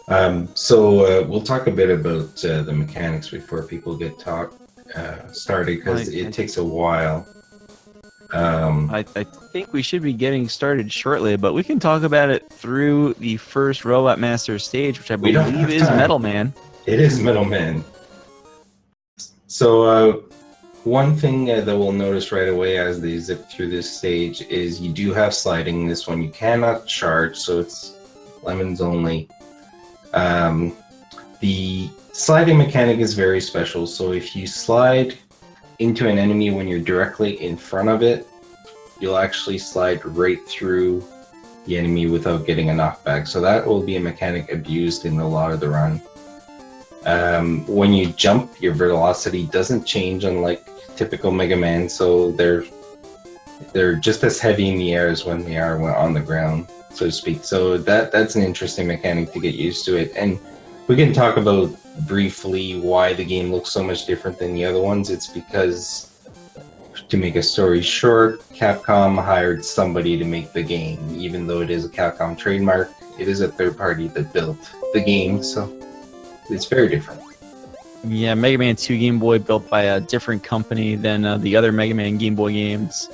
We'll talk a bit about the mechanics before people get started, because it takes a while. I think we should be getting started shortly, but we can talk about it through the first Robot Master stage, which I believe is Metal Man. It is Metal Man. So one thing that we'll notice right away as they zip through this stage is you do have sliding. This one you cannot charge, so it's lemons only. The sliding mechanic is very special, so if you slide into an enemy when you're directly in front of it, you'll actually slide right through the enemy without getting a knockback. So that will be a mechanic abused in a lot of the run. When you jump, your velocity doesn't change, unlike typical Mega Man, so they're just as heavy in the air as when they are on the ground, so to speak. So that's an interesting mechanic to get used to it. And we can talk about briefly why the game looks so much different than the other ones. It's because, to make a story short, Capcom hired somebody to make the game. Even though it is a Capcom trademark, it is a third party that built the game, so it's very different. Yeah, Mega Man 2 Game Boy built by a different company than the other Mega Man Game Boy games.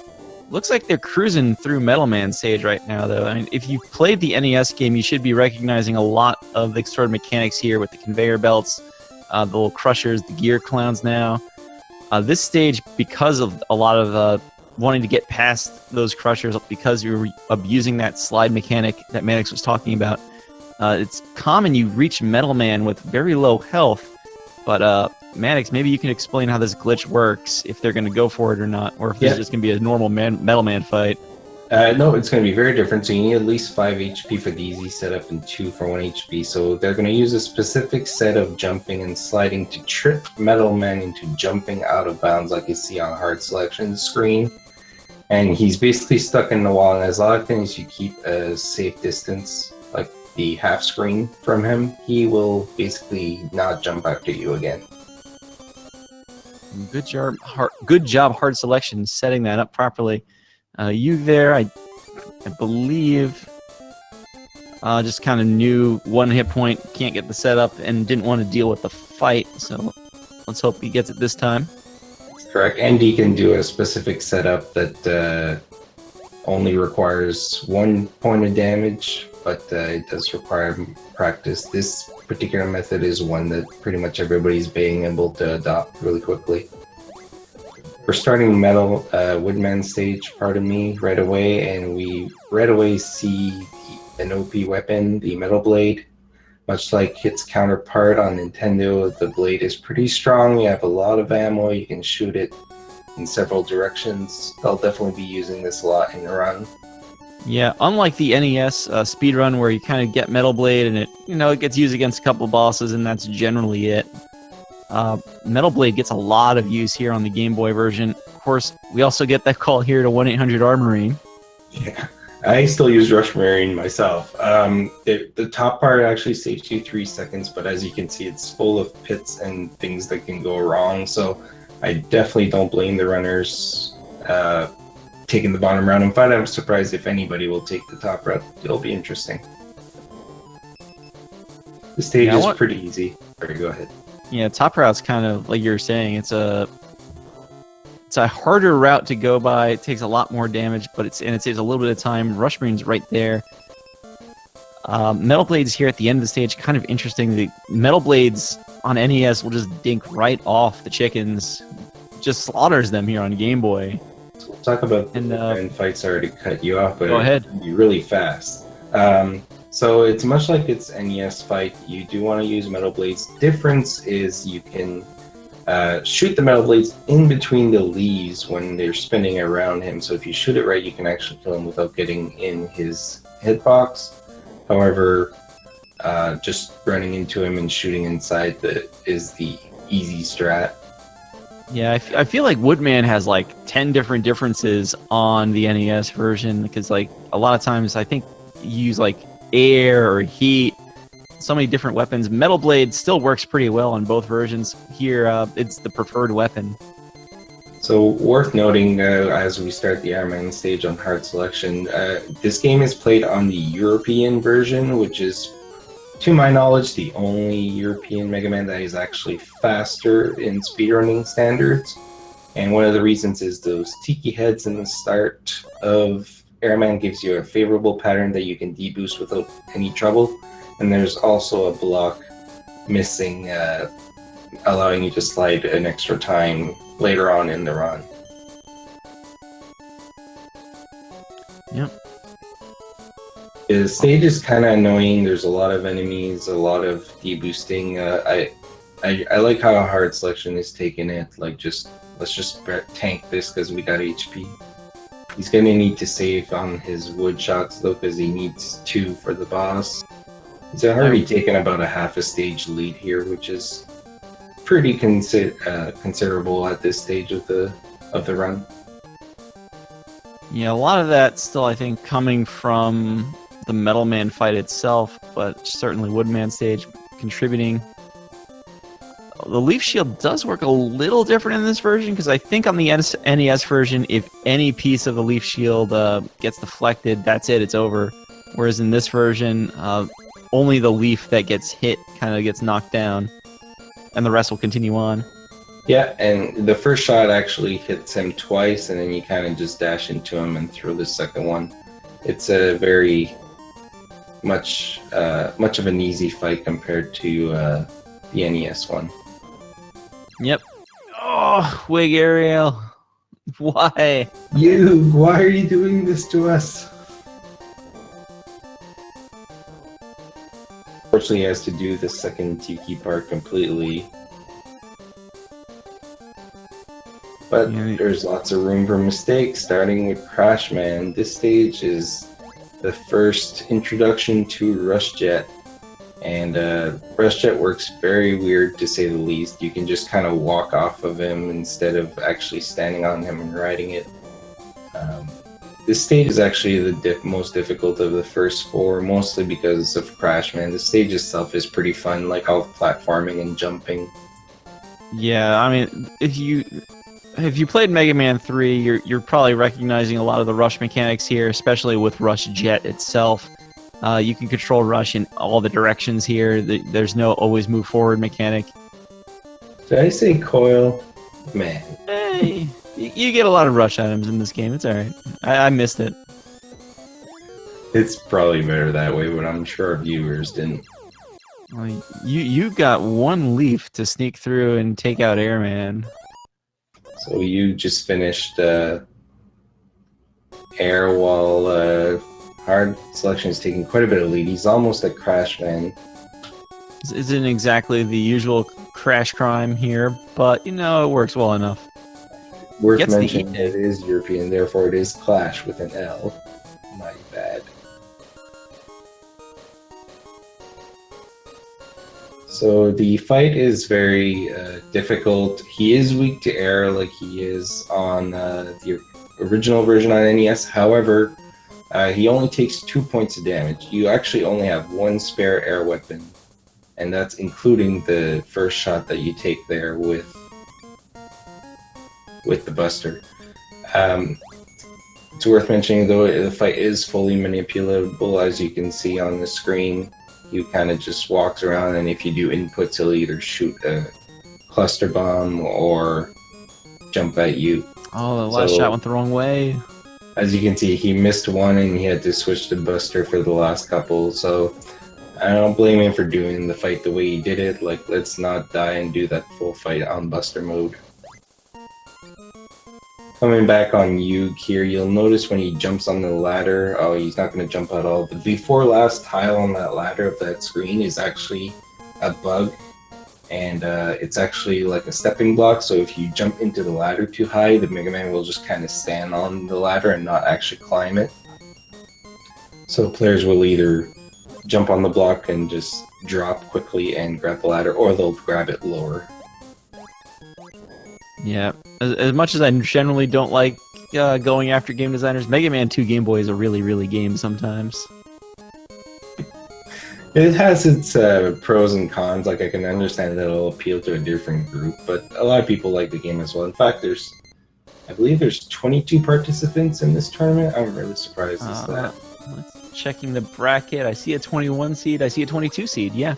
Looks like they're cruising through Metal Man stage right now, though. I mean, if you've played the NES game, you should be recognizing a lot of the sort of mechanics here with the conveyor belts, the little crushers, the gear clowns now. This stage, because of a lot of wanting to get past those crushers, because you're abusing that slide mechanic that Mannix was talking about, it's common you reach Metal Man with very low health. But Mannix, maybe you can explain how this glitch works, if they're going to go for it or not, or if this is just going to be a normal Metal Man fight. No, it's going to be very different. So you need at least 5 HP for the easy setup and 2 for 1 HP. So they're going to use a specific set of jumping and sliding to trip Metal Man into jumping out of bounds, like you see on hard selection screen. And he's basically stuck in the wall, and as often as you keep a safe distance, like the half screen from him, he will basically not jump after you again. Good job, hard selection, setting that up properly. You there, I believe, just kind of knew 1 hit point, can't get the setup, and didn't want to deal with the fight, so let's hope he gets it this time. Correct, and he can do a specific setup that only requires 1 point of damage, but it does require practice. This particular method is one that pretty much everybody's being able to adopt really quickly. We're starting Woodman stage, right away, and we right away see an OP weapon, the Metal Blade. Much like its counterpart on Nintendo, the blade is pretty strong. You have a lot of ammo, you can shoot it in several directions. They'll definitely be using this a lot in the run. Yeah, unlike the NES speedrun where you kind of get Metal Blade and it gets used against a couple bosses and that's generally it. Metal Blade gets a lot of use here on the Game Boy version. Of course, we also get that call here to 1-800-ARMORINE. Yeah, I still use Rush Marine myself. The top part actually saves you 3 seconds, but as you can see, it's full of pits and things that can go wrong. So I definitely don't blame the runners taking the bottom route. In fact, I'm surprised if anybody will take the top route. It'll be interesting. The stage is pretty easy. Sorry, go ahead. Yeah, top route's kind of like you were saying. It's a harder route to go by. It takes a lot more damage, but it saves a little bit of time. Rush Marine's right there. Metal Blades here at the end of the stage, kind of interesting. The Metal Blades on NES will just dink right off the chickens. Just slaughters them here on Game Boy. So we'll talk about the fights. Sorry to cut you off, but go ahead. It'll be really fast. So it's much like its NES fight. You do want to use Metal Blades. Difference is you can shoot the Metal Blades in between the leaves when they're spinning around him. So if you shoot it right, you can actually kill him without getting in his hitbox. However, just running into him and shooting inside is the easy strat. Yeah, I feel like Woodman has like 10 different differences on the NES version, because like a lot of times I think you use like air or heat, so many different weapons. Metal Blade still works pretty well on both versions. Here, it's the preferred weapon. So worth noting, as we start the Iron Man stage on hard selection, this game is played on the European version, which is to my knowledge, the only European Mega Man that is actually faster in speedrunning standards. And one of the reasons is those tiki heads in the start of Airman gives you a favorable pattern that you can deboost without any trouble. And there's also a block missing, allowing you to slide an extra time later on in the run. Yep. The stage is kind of annoying. There's a lot of enemies, a lot of deboosting. I like how HARDselection is taking it. Like, let's just tank this because we got HP. He's gonna need to save on his wood shots though, because he needs 2 for the boss. He's already taken about a half a stage lead here, which is pretty considerable at this stage of the run. Yeah, a lot of that still, I think, coming from the Metal Man fight itself, but certainly Woodman stage contributing. The Leaf Shield does work a little different in this version, because I think on the NES version, if any piece of the Leaf Shield gets deflected, that's it, it's over. Whereas in this version, only the leaf that gets hit kind of gets knocked down, and the rest will continue on. Yeah, and the first shot actually hits him twice, and then you kind of just dash into him and throw the second one. It's a very much of an easy fight compared to the NES one. Yep. Oh, JuegAriel. Why? Why are you doing this to us? Unfortunately, he has to do the second Tiki part completely. But there's lots of room for mistakes, starting with Crash Man. This stage is the first introduction to Rush Jet. And Rush Jet works very weird, to say the least. You can just kind of walk off of him instead of actually standing on him and riding it. This stage is actually the most difficult of the first 4, mostly because of Crash Man. The stage itself is pretty fun, like all the platforming and jumping. Yeah, I mean, if you played Mega Man 3, you're probably recognizing a lot of the Rush mechanics here, especially with Rush Jet itself. You can control Rush in all the directions here. There's no always move forward mechanic. Did I say coil? Man. Hey, you get a lot of Rush items in this game. It's alright. I missed it. It's probably better that way, but I'm sure our viewers didn't. Well, you got 1 leaf to sneak through and take out Airman. So you just finished Air while HARDselection is taking quite a bit of lead. He's almost at Crash Man. This isn't exactly the usual Crash crime here, but, it works well enough. Worth mentioning that it is European, therefore it is Clash with an L. My bad. So the fight is very difficult. He is weak to air like he is on the original version on NES. However, he only takes 2 points of damage. You actually only have 1 spare air weapon, and that's including the first shot that you take there with the Buster. It's worth mentioning though, the fight is fully manipulable, as you can see on the screen. He kind of just walks around, and if you do inputs, he'll either shoot a cluster bomb or jump at you. Oh, the last shot went the wrong way. As you can see, he missed one and he had to switch to Buster for the last couple, so I don't blame him for doing the fight the way he did it. Like, let's not die and do that full fight on Buster mode. Coming back on Yug here, you'll notice when he jumps on the ladder, oh, he's not going to jump at all. The before last tile on that ladder of that screen is actually a bug, and it's actually like a stepping block, so if you jump into the ladder too high, the Mega Man will just kind of stand on the ladder and not actually climb it. So players will either jump on the block and just drop quickly and grab the ladder, or they'll grab it lower. Yeah, as much as I generally don't like going after game designers, Mega Man 2 Game Boy is a really, really game sometimes. It has its pros and cons. Like, I can understand that it'll appeal to a different group, but a lot of people like the game as well. In fact, I believe there's 22 participants in this tournament. I'm really surprised at that. Checking the bracket. I see a 21 seed. I see a 22 seed. Yeah.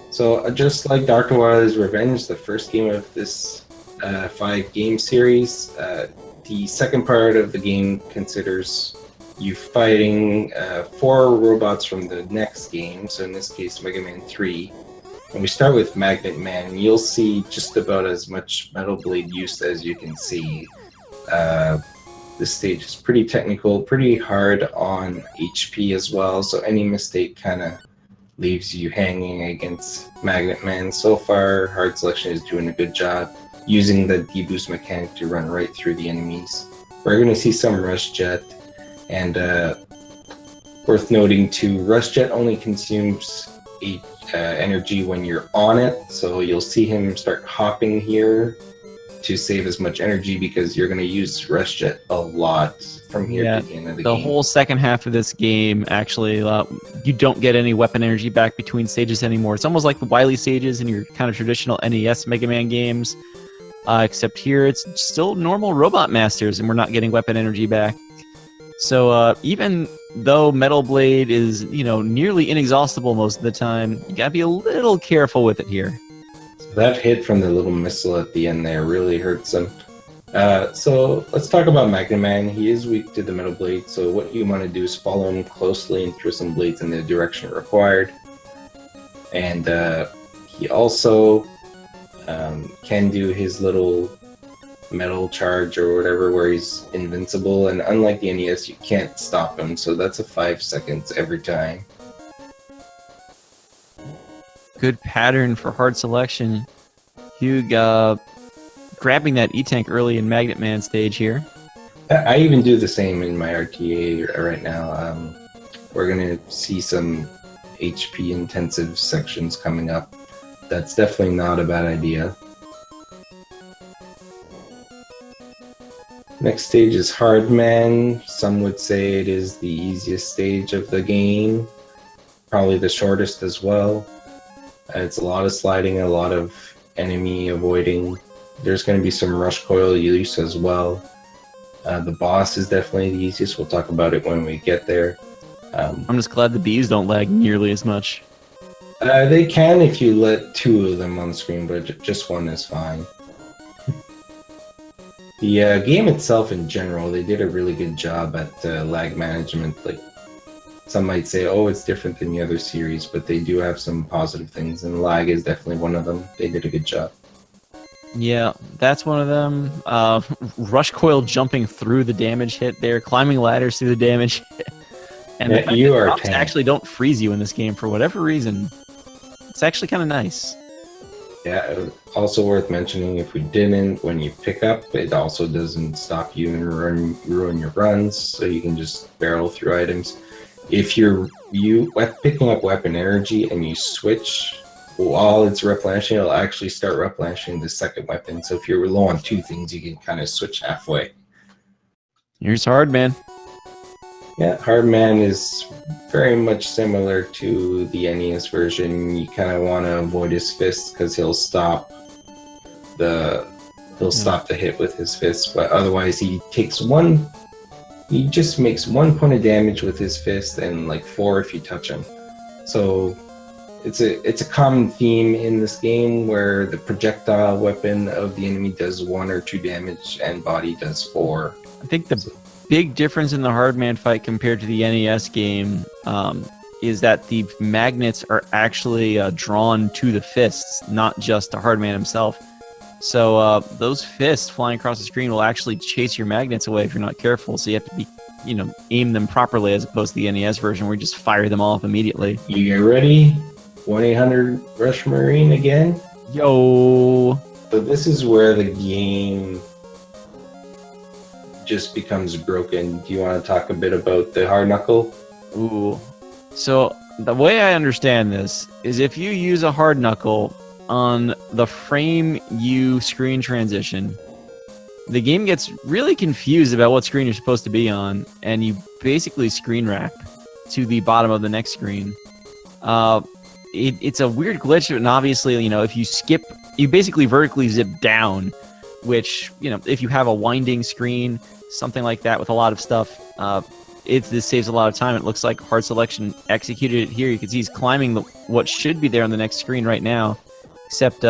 So just like Dr. Wily's Revenge, the first game of this 5-game series, the second part of the game considers you fighting 4 robots from the next game, so in this case Mega Man 3. And we start with Magnet Man, and you'll see just about as much Metal Blade use as you can see. This stage is pretty technical, pretty hard on HP as well, so any mistake kind of leaves you hanging against Magnet Man. So far, Hard Selection is doing a good job using the deboost mechanic to run right through the enemies. We're going to see some Rush Jet, and worth noting too, Rush Jet only consumes energy when you're on it, so you'll see him start hopping here to save as much energy because you're going to use Rush Jet a lot from here to the end of the game. The whole second half of this game, actually, you don't get any weapon energy back between stages anymore. It's almost like the Wily stages in your kind of traditional NES Mega Man games, except here it's still normal Robot Masters, and we're not getting weapon energy back. So even though Metal Blade is, nearly inexhaustible most of the time, you gotta be a little careful with it here. That hit from the little missile at the end there really hurts him. So let's talk about Magnet Man. He is weak to the Metal Blade, so what you want to do is follow him closely and throw some blades in the direction required. And he also can do his little metal charge or whatever where he's invincible, and unlike the NES, you can't stop him, so that's a 5 seconds every time. Good pattern for Hard Selection. Hugh grabbing that E-Tank early in Magnet Man stage here. I even do the same in my RTA right now. We're going to see some HP intensive sections coming up. That's definitely not a bad idea. Next stage is Hard Man. Some would say it is the easiest stage of the game. Probably the shortest as well. It's a lot of sliding, a lot of enemy avoiding. There's going to be some rush coil use as well. The boss is definitely the easiest. We'll talk about it when we get there. I'm just glad the bees don't lag nearly as much. They can if you let 2 of them on the screen, but just 1 is fine. The game itself in general, they did a really good job at lag management. Like, some might say, oh, it's different than the other series, but they do have some positive things, and lag is definitely one of them. They did a good job. Yeah, that's one of them. Rush coil jumping through the damage hit there, climbing ladders through the damage hit. And yeah, you are actually don't freeze you in this game for whatever reason. It's actually kind of nice. Yeah, also worth mentioning, if we didn't, when you pick up, it also doesn't stop you and ruin your runs, so you can just barrel through items. If you're picking up weapon energy and you switch while it's replenishing, it'll actually start replenishing the second weapon. So if you're low on 2 things, you can kind of switch halfway. Here's Hard Man. Yeah, Hard Man is very much similar to the NES version. You kind of want to avoid his fists because he'll stop the hit with his fists, but otherwise he just makes 1 point of damage with his fist and like 4 if you touch him. So it's a common theme in this game where the projectile weapon of the enemy does 1 or 2 damage and body does 4. I think the big difference in the Hard Man fight compared to the NES game is that the magnets are actually drawn to the fists, not just to Hard Man himself. So those fists flying across the screen will actually chase your magnets away if you're not careful. So you have to be, aim them properly as opposed to the NES version where you just fire them off immediately. You get ready? 1-800 Marine again? Yo! So this is where the game just becomes broken. Do you want to talk a bit about the hard knuckle? Ooh. So the way I understand this is if you use a hard knuckle on the frame you screen transition, the game gets really confused about what screen you're supposed to be on, and you basically screen wrap to the bottom of the next screen. It's a weird glitch, and obviously, if you skip, you basically vertically zip down, which, if you have a winding screen, something like that with a lot of stuff, this saves a lot of time. It looks like hard selection executed it here. You can see he's climbing what should be there on the next screen right now, except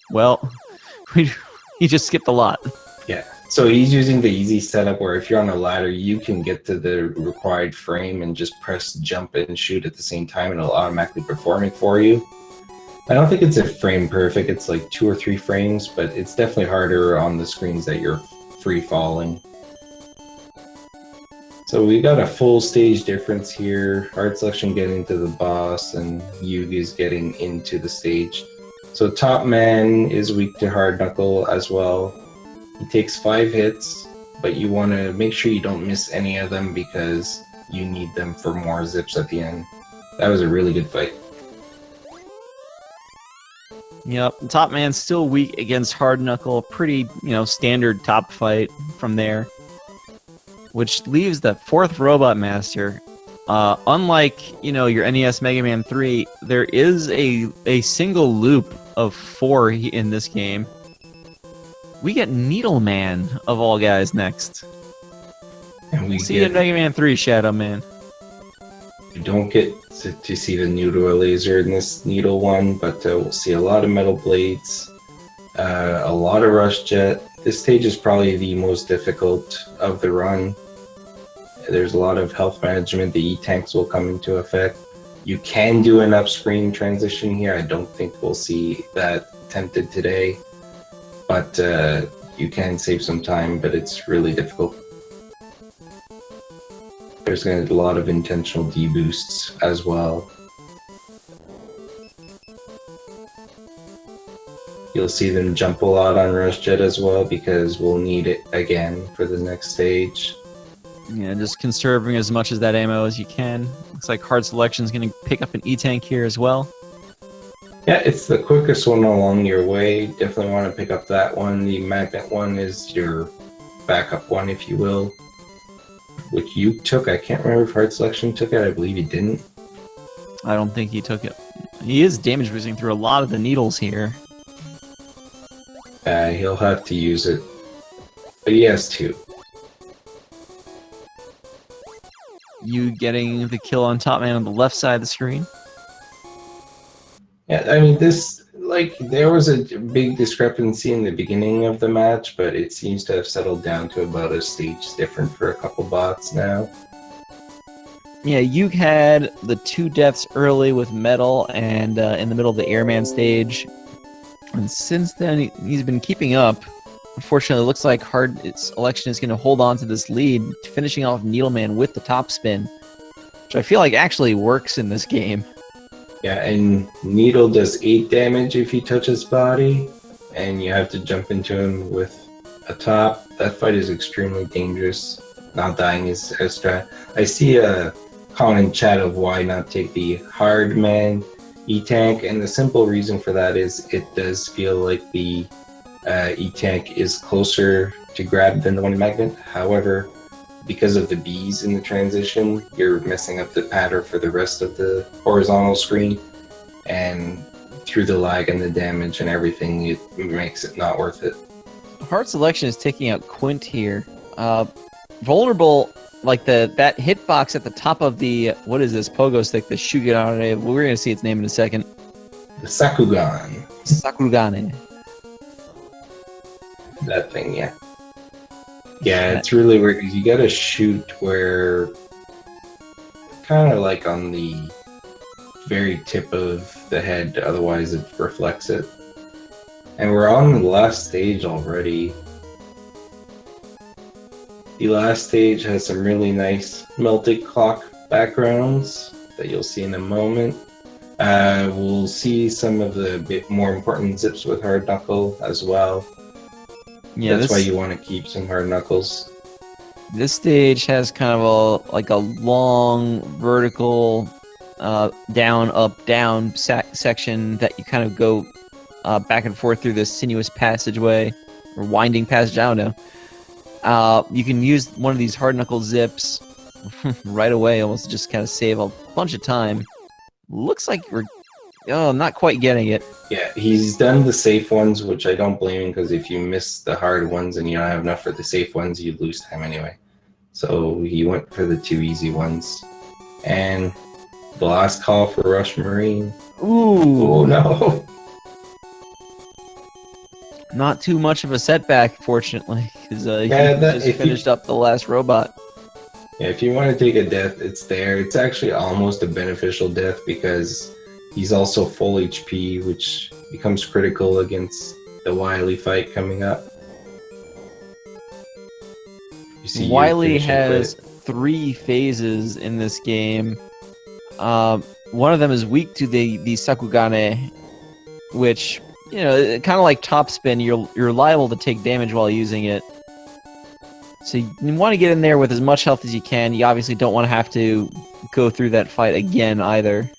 well, he just skipped a lot. Yeah. So he's using the easy setup where if you're on a ladder, you can get to the required frame and just press jump and shoot at the same time, and it'll automatically perform it for you. I don't think it's a frame perfect. It's like 2 or 3 frames, but it's definitely harder on the screens that you're free falling. So we got a full stage difference here. Hard selection getting to the boss, and Yugi's getting into the stage. So top man is weak to hard knuckle as well. He takes 5 hits, but you want to make sure you don't miss any of them because you need them for more zips at the end. That was a really good fight. Yep, top man's still weak against hard knuckle. Pretty, standard top fight from there. Which leaves the 4th Robot Master. Unlike, your NES Mega Man 3, there is a single loop of 4 in this game. We get Needle Man, of all guys, next. And we see you in Mega Man 3, Shadow Man. You don't get to see the needle laser in this needle one, but we'll see a lot of metal blades, a lot of rush jet. This stage is probably the most difficult of the run. There's a lot of health management. The E-tanks will come into effect. You can do an up-screen transition here. I don't think we'll see that attempted today, but you can save some time, but it's really difficult. There's going to be a lot of intentional deboosts as well. You'll see them jump a lot on Rush Jet as well because we'll need it again for the next stage. Yeah, just conserving as much as that ammo as you can. Looks like hard selection is going to pick up an E-tank here as well. Yeah, it's the quickest one along your way. Definitely want to pick up that one. The magnet one is your backup one, if you will, which you took. I can't remember if hard selection took it. I believe he didn't. I don't think he took it. He is damage boosting through a lot of the needles here. He'll have to use it, but he has 2. You getting the kill on top man on the left side of the screen. Yeah, I mean, there was a big discrepancy in the beginning of the match, but it seems to have settled down to about a stage different for a couple bots now. Yeah, you had the 2 deaths early with Metal and in the middle of the Airman stage. And since then, he's been keeping up. Unfortunately, it looks like hard selection is going to hold on to this lead, finishing off Needleman with the top spin, which I feel like actually works in this game. Yeah, and Needle does 8 damage if he touches body, and you have to jump into him with a top. That fight is extremely dangerous. Not dying is extra. I see a comment in chat of why not take the hard man E-tank, and the simple reason for that is it does feel like the E-tank is closer to grab than the one in magnet. However, because of the bees in the transition, you're messing up the pattern for the rest of the horizontal screen, and through the lag and the damage and everything, it makes it not worth it. Hard selection is taking out Quint here. Vulnerable, like that hitbox at the top of the, what is this, pogo stick, the Shugane, we're going to see its name in a second. The Sakugan. Sakurugane. That thing, yeah. Yeah, it's really weird because you gotta shoot where, kind of like on the very tip of the head, otherwise it reflects it. And we're on the last stage already. The last stage has some really nice melted clock backgrounds that you'll see in a moment. We'll see some of the bit more important zips with hard knuckle as well. Yeah, that's why you want to keep some hard knuckles. This stage has kind of a long vertical down, up, down section that you kind of go back and forth through this sinuous passageway or winding passage. I don't know. You can use one of these hard knuckle zips right away, almost just kind of save a bunch of time. Looks like we're not quite getting it. Yeah, he's done the safe ones, which I don't blame him, because if you miss the hard ones and you don't have enough for the safe ones, you lose time anyway. So he went for the 2 easy ones. And the last call for Rush Marine. Ooh, Oh no! not too much of a setback, fortunately, because he just if finished up the last robot. Yeah, if you want to take a death, it's there. It's actually almost a beneficial death because he's also full HP, which becomes critical against the Wily fight coming up. You see, Wily has 3 phases in this game. One of them is weak to the Sakugane, which, you know, kind of like topspin, you're liable to take damage while using it. So you want to get in there with as much health as you can. You obviously don't want to have to go through that fight again either.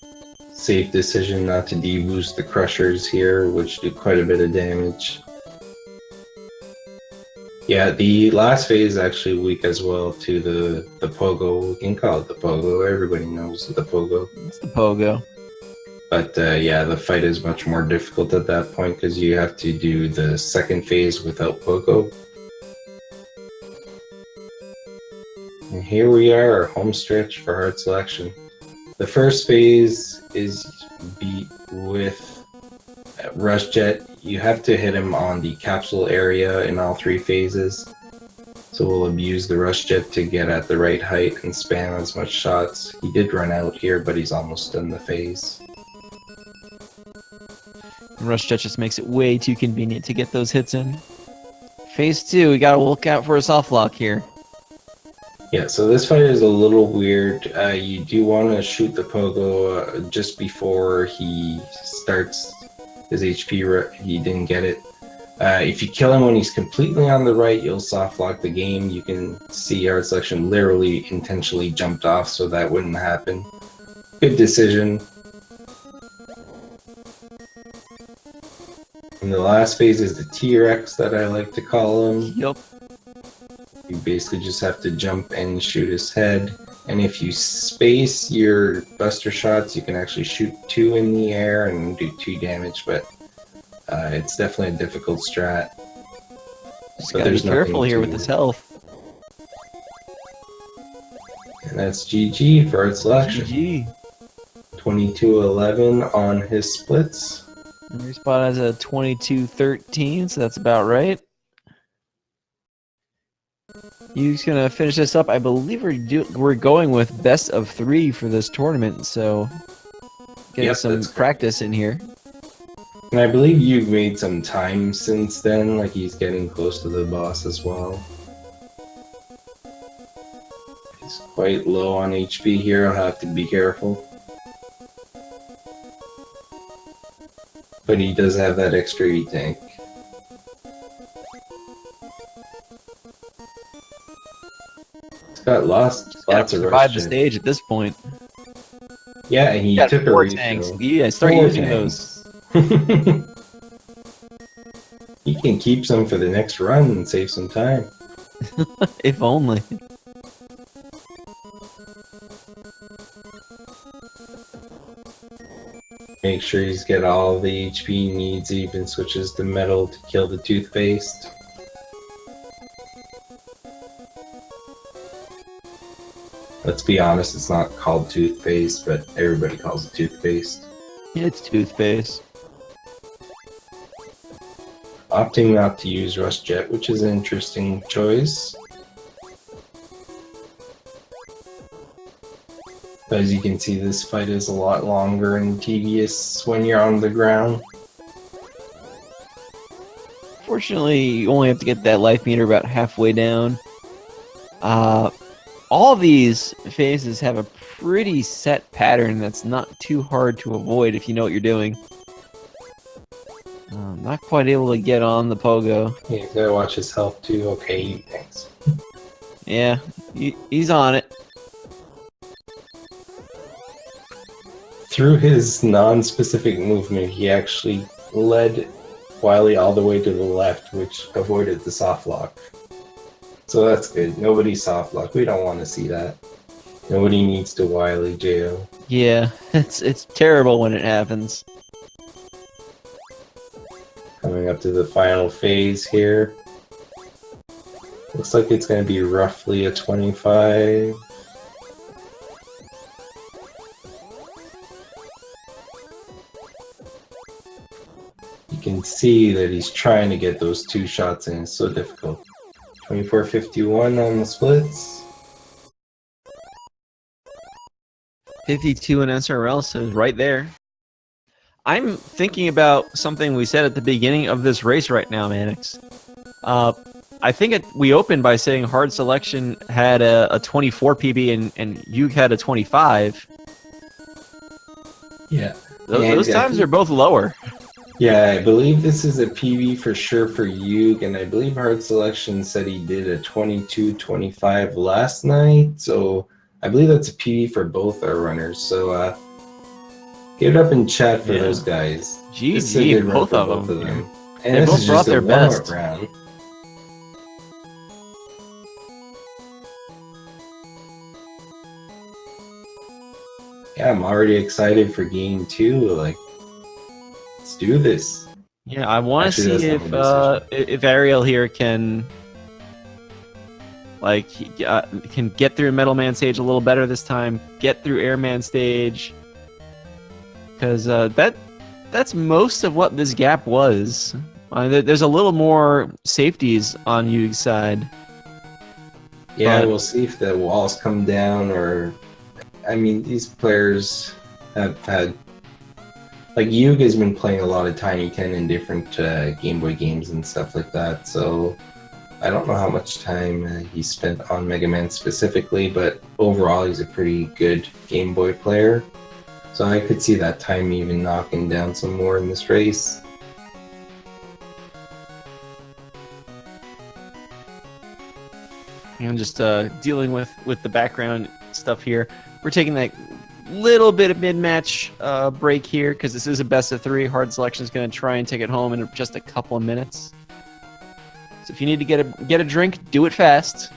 Safe decision not to deboost the Crushers here, which do quite a bit of damage. Yeah, the last phase is actually weak as well to the Pogo. We can call it the Pogo. Everybody knows the Pogo. It's the Pogo. But yeah, the fight is much more difficult at that point because you have to do the second phase without Pogo. And here we are, our home stretch for hard selection. The first phase is beat with Rush Jet. You have to hit him on the capsule area in all 3 phases. So we'll abuse the Rush Jet to get at the right height and spam as much shots. He did run out here, but he's almost done the phase. Rush Jet just makes it way too convenient to get those hits in. Phase 2, we gotta look out for a soft lock here. Yeah, so this fight is a little weird. You do want to shoot the Pogo just before he starts his HP. He didn't get it. If you kill him when he's completely on the right, you'll soft lock the game. You can see hard selection literally intentionally jumped off so that wouldn't happen. Good decision. And the last phase is the T-Rex that I like to call him. Yep. You basically just have to jump and shoot his head. And if you space your buster shots, you can actually shoot 2 in the air and do 2 damage, but it's definitely a difficult strat. Just But gotta be careful here with his health. And that's GG for hard selection. GG. 22-11 on his splits. And Respawn has a 22-13, so that's about right. You're gonna finish this up. I believe we're going with best of 3 for this tournament, so getting some practice in here. And I believe you've made some time since then, like he's getting close to the boss as well. He's quite low on HP here, I'll have to be careful. But he does have that extra E-tank. He's got lots of rush. Survive the stage at this point. Yeah, and he took a refill. Tanks. Yeah, start using those. He can keep some for the next run and save some time. If only. Make sure he's got all the HP he needs, even switches to metal to kill the toothpaste. Let's be honest, it's not called toothpaste, but everybody calls it toothpaste. It's toothpaste. Opting not to use Rush Jet, which is an interesting choice. But as you can see, this fight is a lot longer and tedious when you're on the ground. Fortunately, you only have to get that life meter about halfway down. All these phases have a pretty set pattern that's not too hard to avoid if you know what you're doing. Not quite able to get on the Pogo. Yeah, you gotta watch his health too. Okay, thanks. Yeah, he's on it. Through his non-specific movement, he actually led Wily all the way to the left, which avoided the soft lock. So that's good. Nobody soft lock. We don't want to see that. Nobody needs to Wily jail. Yeah, it's terrible when it happens. Coming up to the final phase here. Looks like it's going to be roughly a 25. You can see that he's trying to get those 2 shots in. It's so difficult. 24-51 on the splits. 52 in SRL, so it's right there. I'm thinking about something we said at the beginning of this race right now, Mannix. I think we opened by saying HARDselection had a 24 PB and Yug had a 25. Yeah. Those times are both lower. Yeah, I believe this is a PB for sure for Yug, and I believe HARDselection said he did a 22-25 last night, so I believe that's a PB for both our runners. So get it up in chat for those guys. GG, both of them. And they this both is brought just their a warm-up best. round. Yeah, I'm already excited for game 2. Like, let's do this. Yeah, I want to see if Ariel here can can get through Metal Man stage a little better this time, get through Airman stage, because that's most of what this gap was. There's a little more safeties on Yug's side. Yeah, we'll see if the walls come down, or I mean, these players have had, like, Yug has been playing a lot of Tiny 10 in different Game Boy games and stuff like that, so I don't know how much time he spent on Mega Man specifically, but overall he's a pretty good Game Boy player. So I could see that time even knocking down some more in this race. I'm just dealing with the background stuff here. We're taking that little bit of mid-match break here because this is a best of 3. HARDselection is going to try and take it home in just a couple of minutes. So if you need to get a drink, do it fast.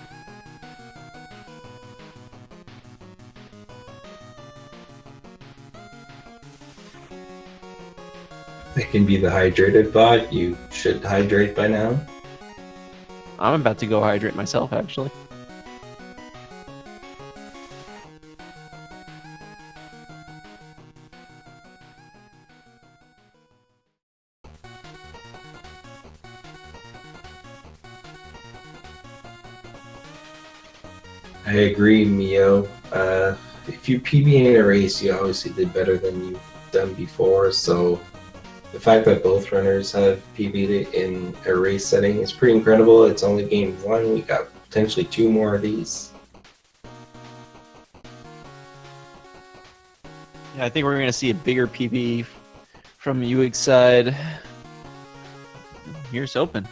That can be the hydrated bot. You should hydrate by now. I'm about to go hydrate myself, actually. I agree, Mio. If you PB in a race, you obviously did better than you've done before, so the fact that both runners have PB'd in a race setting is pretty incredible. It's only game 1. We got potentially 2 more of these. Yeah, I think we're going to see a bigger PB from Yug's side. Here's open.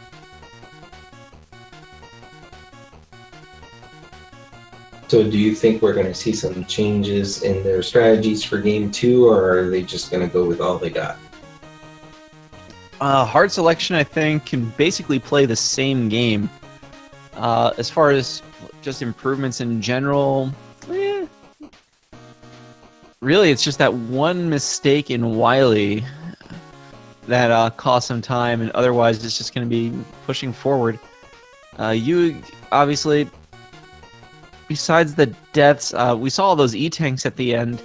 So do you think we're going to see some changes in their strategies for game 2, or are they just going to go with all they got? HARDselection, I think, can basically play the same game. As far as just improvements in general, really, it's just that one mistake in Wily that cost some time, and otherwise it's just going to be pushing forward. Yug, obviously, besides the deaths, we saw all those E-tanks at the end.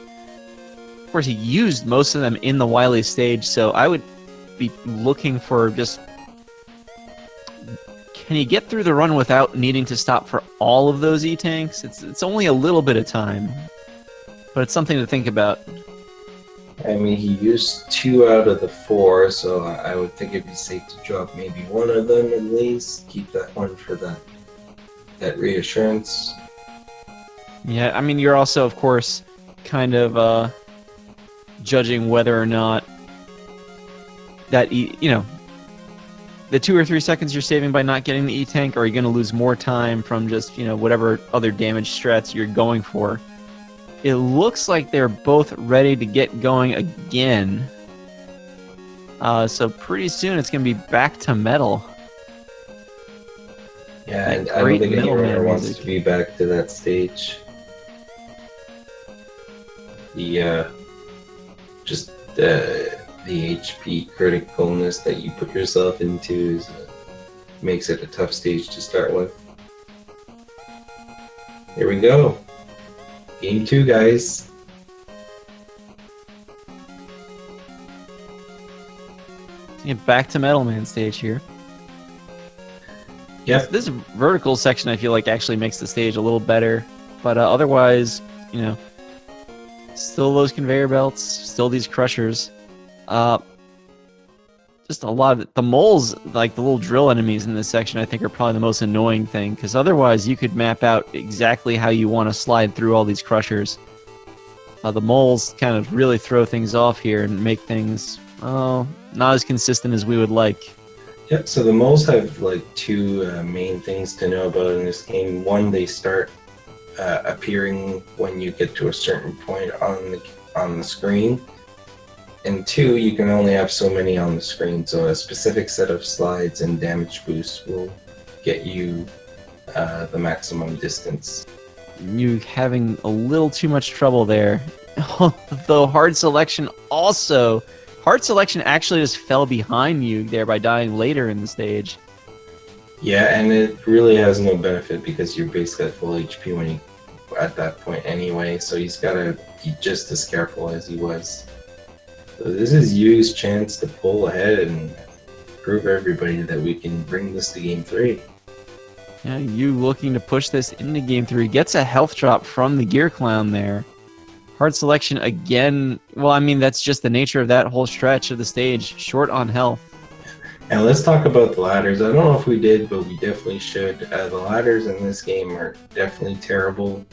Of course, he used most of them in the Wily stage, so I would be looking for just... Can he get through the run without needing to stop for all of those E-tanks? It's only a little bit of time, but it's something to think about. I mean, he used 2 out of the 4, so I would think it'd be safe to drop maybe 1 of them at least. Keep that one for that reassurance. Yeah, I mean, you're also, of course, kind of judging whether or not that, the 2 or 3 seconds you're saving by not getting the E-tank, or are you going to lose more time from just, whatever other damage strats you're going for? It looks like they're both ready to get going again. So pretty soon it's going to be back to metal. Yeah, and I don't think any runner wants to be back to that stage. The HP criticalness that you put yourself into makes it a tough stage to start with. Here we go. Game 2, guys. Get back to Metal Man stage here. Yep. This vertical section, I feel like, actually makes the stage a little better. But otherwise, you know, still those conveyor belts, still these crushers. Just a lot of the moles, like the little drill enemies in this section, I think are probably the most annoying thing. Because otherwise, you could map out exactly how you want to slide through all these crushers. The moles kind of really throw things off here and make things, not as consistent as we would like. Yep, so the moles have like two main things to know about in this game. One, they start appearing when you get to a certain point on the screen. And two, you can only have so many on the screen, so a specific set of slides and damage boosts will get you the maximum distance. You having a little too much trouble there. Though hard selection actually just fell behind you there by dying later in the stage. Yeah, and it really has no benefit because you're basically at full HP when you at that point anyway, so he's got to be just as careful as he was. So this is Yu's chance to pull ahead and prove everybody that we can bring this to Game 3. Yeah, you looking to push this into Game 3. Gets a health drop from the Gear Clown there. Hard selection again. Well, I mean, that's just the nature of that whole stretch of the stage. Short on health. And let's talk about the ladders. I don't know if we did, but we definitely should. The ladders in this game are definitely terrible.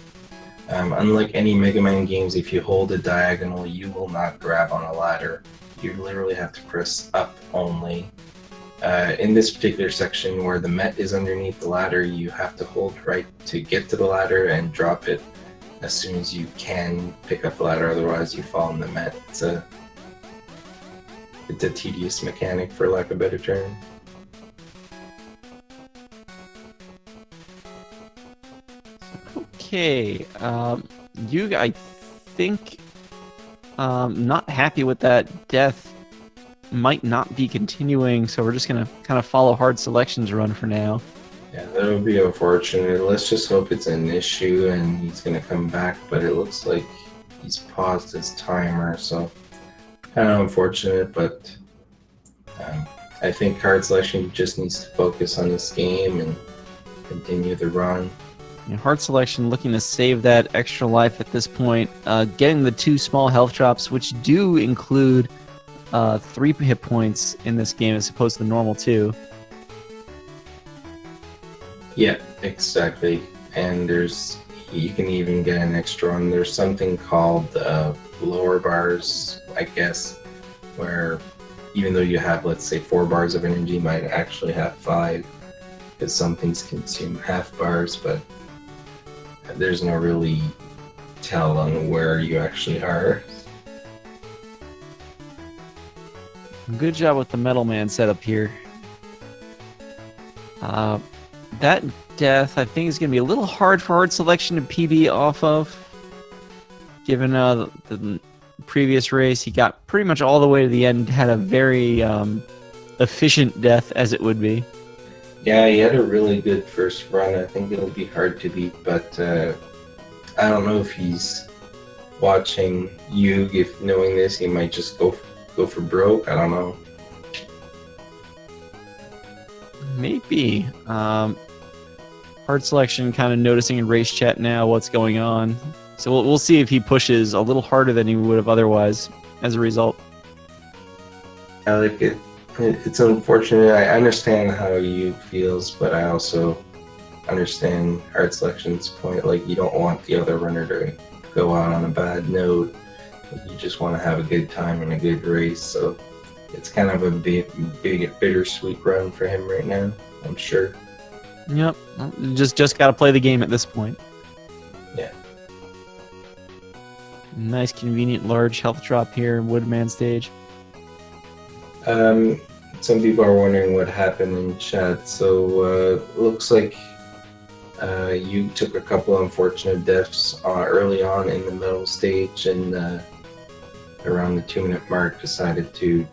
Unlike any Mega Man games, if you hold a diagonal, you will not grab on a ladder. You literally have to press up only. In this particular section where the Met is underneath the ladder, you have to hold right to get to the ladder and drop it as soon as you can pick up the ladder, otherwise you fall in the Met. It's a tedious mechanic, for lack of a better term. Okay, you, I think, not happy with that death, might not be continuing, so we're just gonna kind of follow hard selections run for now. Yeah, that would be unfortunate. Let's just hope it's an issue and he's gonna come back, but it looks like he's paused his timer, so kind of unfortunate, but I think hard selection just needs to focus on this game and continue the run. Hard selection looking to save that extra life at this point, getting the 2 small health drops, which do include 3 hit points in this game as opposed to the normal 2. Yeah, exactly. And you can even get an extra one. There's something called lower bars, I guess, where even though you have, let's say, 4 bars of energy, you might actually have 5, because some things consume half bars, but there's no really tell on where you actually are. Good job with the Metal Man setup here. That death, I think, is going to be a little hard for hard selection to PB off of. Given the previous race, he got pretty much all the way to the end, had a very efficient death, as it would be. Yeah, he had a really good first run. I think it'll be hard to beat, but I don't know if he's watching you. If knowing this, he might just go for broke. I don't know. Maybe. Hard selection kind of noticing in race chat now what's going on. So we'll see if he pushes a little harder than he would have otherwise as a result. I like it. It's unfortunate. I understand how you feels, but I also understand hard selection's point. Like, you don't want the other runner to go out on a bad note. You just want to have a good time and a good race. So it's kind of a big bittersweet run for him right now, I'm sure. Yep. Just got to play the game at this point. Yeah. Nice, convenient, large health drop here in Woodman stage. Some people are wondering what happened in chat. So looks like you took a couple of unfortunate deaths early on in the middle stage, and around the 2-minute mark decided to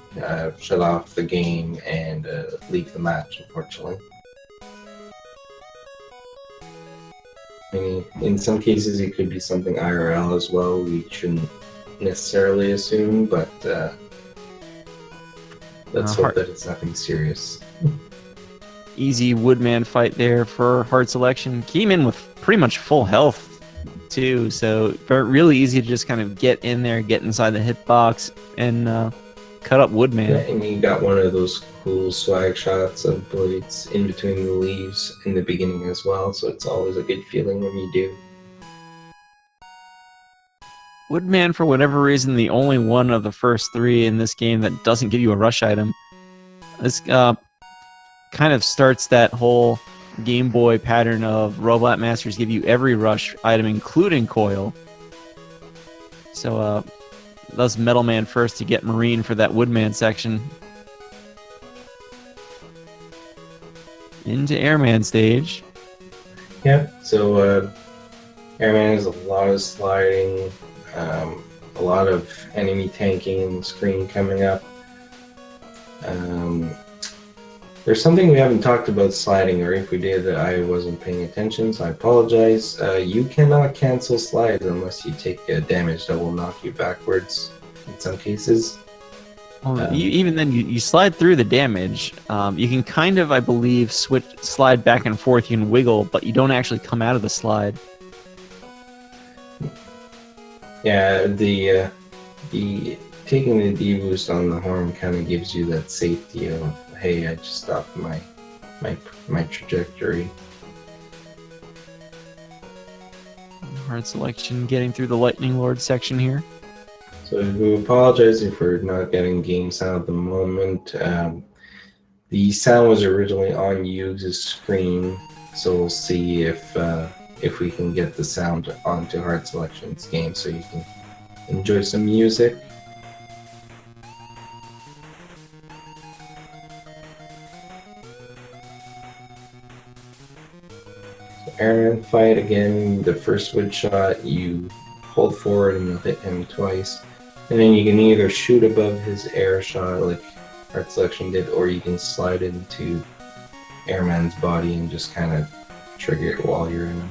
shut off the game and leave the match, unfortunately. I mean, in some cases, it could be something IRL as well. We shouldn't necessarily assume, but let's hope that it's nothing serious. Easy Woodman fight there for HARDselection. Came in with pretty much full health too, so really easy to just kind of get in there, get inside the hitbox, and cut up Woodman. Yeah, and you got one of those cool swag shots of blades in between the leaves in the beginning as well, so it's always a good feeling when you do. Woodman, for whatever reason, the only one of the first three in this game that doesn't give you a rush item. This kind of starts that whole Game Boy pattern of Robot Masters give you every rush item, including Coil. So, that's Metal Man first to get Marine for that Woodman section. Into Airman stage. Yeah, so Airman has a lot of sliding, a lot of enemy tanking in the screen coming up. There's something we haven't talked about sliding, or if we did, I wasn't paying attention, so I apologize. You cannot cancel slides unless you take damage that will knock you backwards in some cases. Even then, you slide through the damage. You can kind of, I believe, slide back and forth. You can wiggle, but you don't actually come out of the slide. Yeah, the taking the D-boost on the horn kind of gives you that safety of, hey, I just stopped my trajectory. HARDselection getting through the Lightning Lord section here. So we apologize if we're not getting game sound at the moment. The sound was originally on Yugs' screen, so we'll see if we can get the sound onto HARDselection's game so you can enjoy some music. Airman fight again, the first wood shot, you hold forward and you'll hit him twice. And then you can either shoot above his air shot like HARDselection did, or you can slide into Airman's body and just kind of trigger it while you're in him.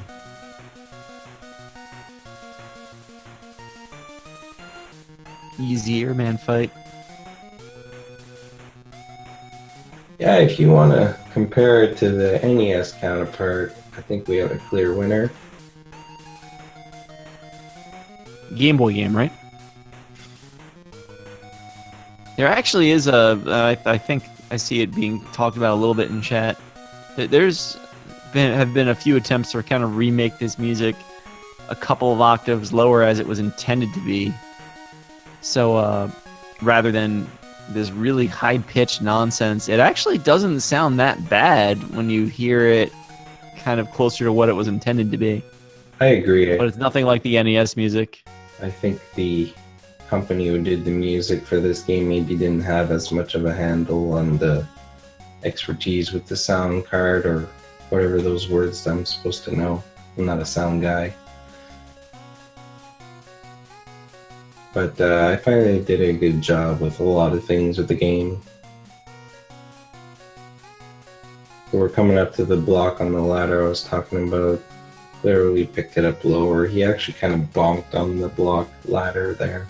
Easy Airman fight. Yeah, if you want to compare it to the NES counterpart, I think we have a clear winner. Game Boy game, right? There actually is I think I see it being talked about a little bit in chat. There's have been a few attempts to kind of remake this music a couple of octaves lower as it was intended to be. So rather than this really high-pitched nonsense, it actually doesn't sound that bad when you hear it kind of closer to what it was intended to be. I agree. But it's nothing like the NES music. I think the company who did the music for this game maybe didn't have as much of a handle on the expertise with the sound card or whatever those words I'm supposed to know. I'm not a sound guy. But I find they did a good job with a lot of things with the game. We're coming up to the block on the ladder I was talking about. Clearly picked it up lower. He actually kind of bonked on the block ladder there.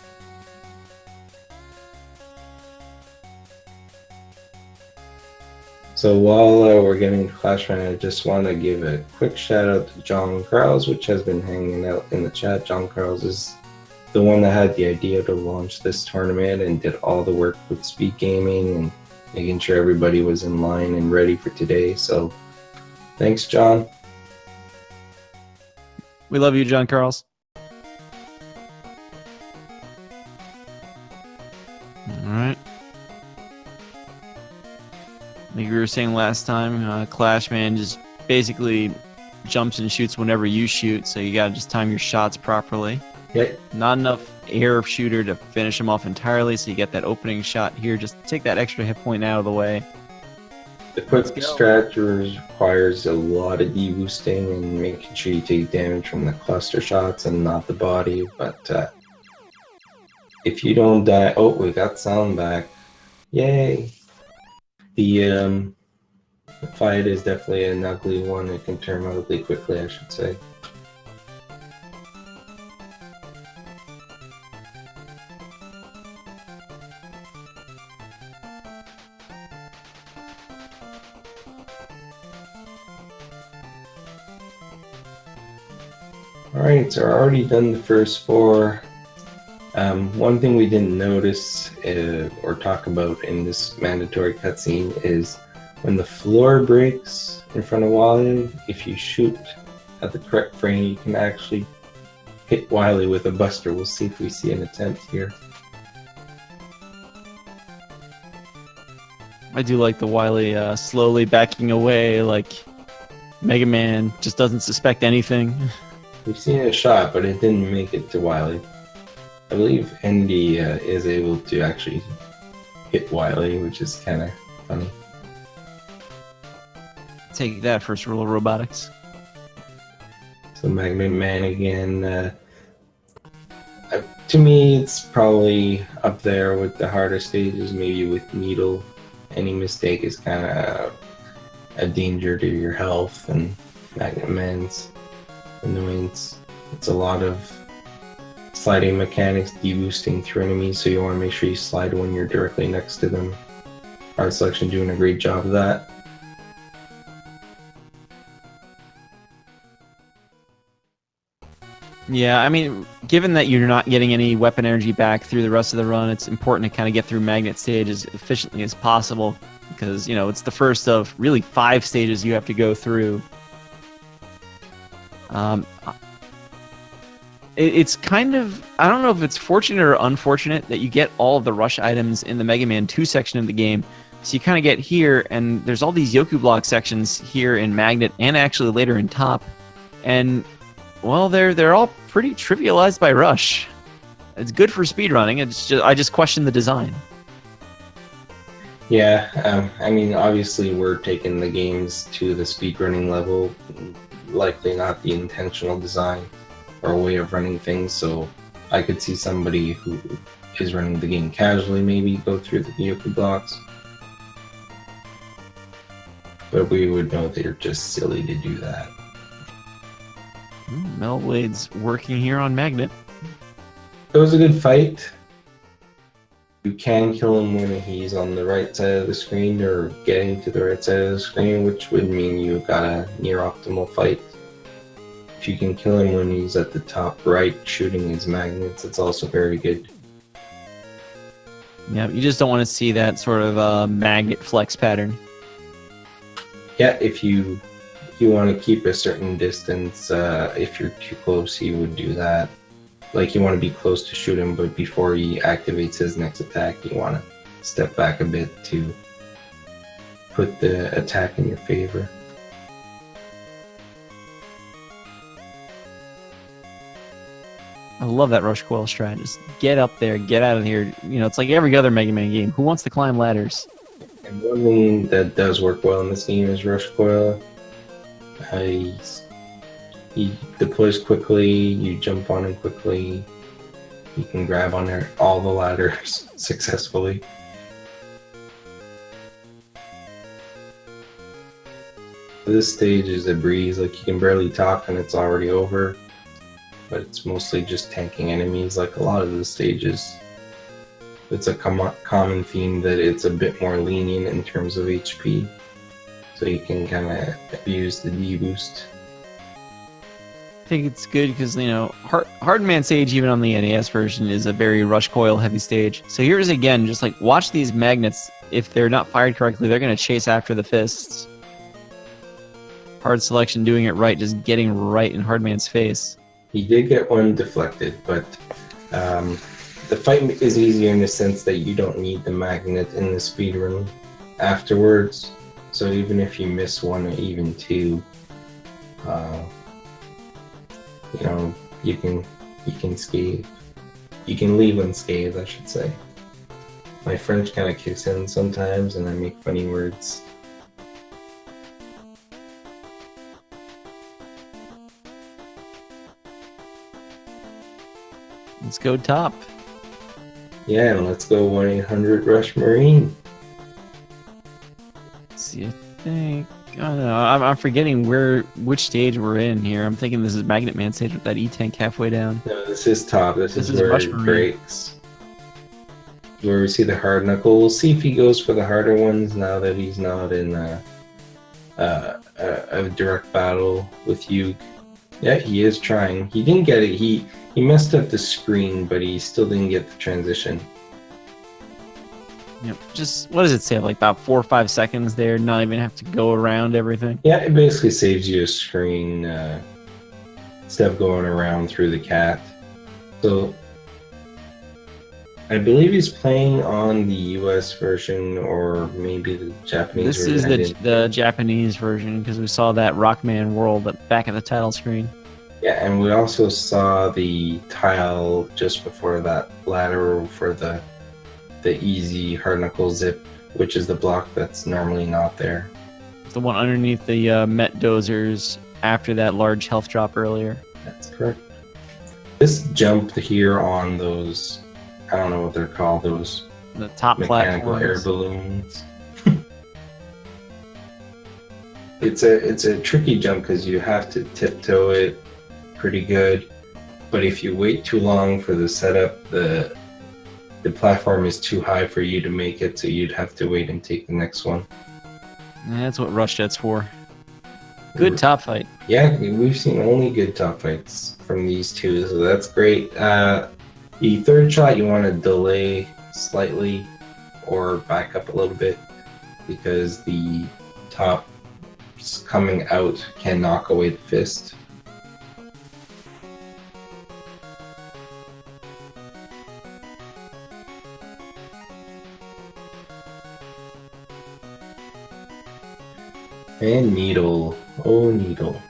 So while we're getting Clash Royale, I just want to give a quick shout out to John Carls, which has been hanging out in the chat. John Carls is the one that had the idea to launch this tournament and did all the work with speed gaming and making sure everybody was in line and ready for today. So thanks, John. We love you, John Carls. Alright. Like we were saying last time, Clash Man just basically jumps and shoots whenever you shoot, so you gotta just time your shots properly. Yeah. Not enough air shooter to finish him off entirely, so you get that opening shot here. Just take that extra hit point out of the way. The quick strategy requires a lot of deboosting and making sure you take damage from the cluster shots and not the body, but if you don't die... Oh, we got sound back. Yay! The fight is definitely an ugly one. It can turn ugly quickly, I should say. Alright, so I already done the first 4. One thing we didn't notice or talk about in this mandatory cutscene is when the floor breaks in front of Wily, if you shoot at the correct frame, you can actually hit Wily with a buster. We'll see if we see an attempt here. I do like the Wily slowly backing away, like Mega Man just doesn't suspect anything. We've seen a shot, but it didn't make it to Wily. I believe Andy is able to actually hit Wily, which is kind of funny. Take that, first rule of robotics. So Magnet Man again. To me, it's probably up there with the harder stages, maybe with Needle. Any mistake is kind of a danger to your health, and Magnet Man's annoyance. It's a lot of sliding mechanics, deboosting through enemies, so you want to make sure you slide when you're directly next to them. HARDselection doing a great job of that. Yeah, I mean, given that you're not getting any weapon energy back through the rest of the run, it's important to kind of get through Magnet stage as efficiently as possible, because, you know, it's the first of really 5 stages you have to go through. It's kind of, I don't know if it's fortunate or unfortunate that you get all of the rush items in the Mega Man 2 section of the game. So you kind of get here, and there's all these Yoku block sections here in Magnet, and actually later in Top, and well, they're all pretty trivialized by Rush. It's good for speedrunning. It's just I just question the design. Yeah, I mean, obviously we're taking the games to the speedrunning level, likely not the intentional design or way of running things, so I could see somebody who is running the game casually maybe go through the Yoku blocks. But we would know they're just silly to do that. Metal Blade's working here on Magnet. It was a good fight. You can kill him when he's on the right side of the screen or getting to the right side of the screen, which would mean you've got a near optimal fight. If you can kill him when he's at the top right shooting his magnets, it's also very good. Yeah, you just don't want to see that sort of magnet flex pattern. Yeah, if you want to keep a certain distance, if you're too close, he would do that. Like, you want to be close to shoot him, but before he activates his next attack, you want to step back a bit to put the attack in your favor. I love that Rush Coil strat. Just get up there, get out of here. You know, it's like every other Mega Man game. Who wants to climb ladders? And one thing that does work well in this game is Rush Coil. He deploys quickly, you jump on him quickly, you can grab on all the ladders successfully. This stage is a breeze, like you can barely talk and it's already over, but it's mostly just tanking enemies like a lot of the stages. It's a common theme that it's a bit more lenient in terms of HP, so you can kind of use the D-boost. I think it's good because, you know, Hardman stage, even on the NES version, is a very Rush Coil heavy stage. So here's again, just like watch these magnets. If they're not fired correctly, they're going to chase after the fists. HARDselection doing it right, just getting right in Hardman's face. He did get one deflected, but the fight is easier in the sense that you don't need the magnet in the speedrun afterwards. So even if you miss one or even two, you know, you can scathe. You can leave unscathed, I should say. My French kind of kicks in sometimes, and I make funny words. Let's go Top. Yeah, and let's go 1-800-RUSH Marine. Let's see, I think. I don't know. I'm forgetting which stage we're in here. I'm thinking this is Magnet Man stage with that E-Tank halfway down. No, this is Top. This is where Rush it Marine. breaks. Where we see the hard knuckle. We'll see if he goes for the harder ones now that he's not in a direct battle with Yug. Yeah, he is trying. He didn't get it. He messed up the screen, but he still didn't get the transition. Yep. Just what does it say? Like about 4 or 5 seconds there. Not even have to go around everything. Yeah, it basically saves you a screen instead of going around through the cat. So I believe he's playing on the US version or maybe the Japanese This version. is the Japanese version because we saw that Rockman world back at the title screen. Yeah, and we also saw the tile just before that ladder for the easy hard knuckle zip, which is the block that's normally not there. The one underneath the Met Dozers after that large health drop earlier. That's correct. This jump here on those, I don't know what they're called, those The top mechanical platforms. air balloons. It's a tricky jump because you have to tiptoe it pretty good, but if you wait too long for the setup, the platform is too high for you to make it, so you'd have to wait and take the next one. And that's what Rush Jet's for. Good top fight. Yeah, we've seen only good top fights from these two, so that's great. The third shot you want to delay slightly or back up a little bit because the top coming out can knock away the fist. And Needle. Oh, Needle.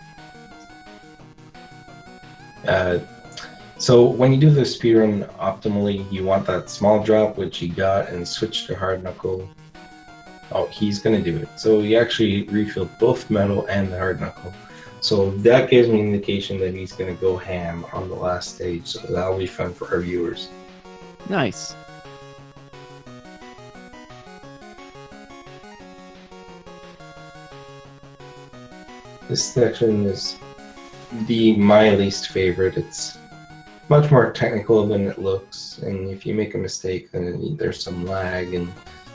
So when you do the speedrun optimally, you want that small drop, which he got, and switch to hard knuckle. Oh, he's gonna do it. So he actually refilled both metal and the hard knuckle. So that gives me an indication that he's gonna go ham on the last stage. So that'll be fun for our viewers. Nice. This section is my least favorite. It's much more technical than it looks, and if you make a mistake, then there's some lag, and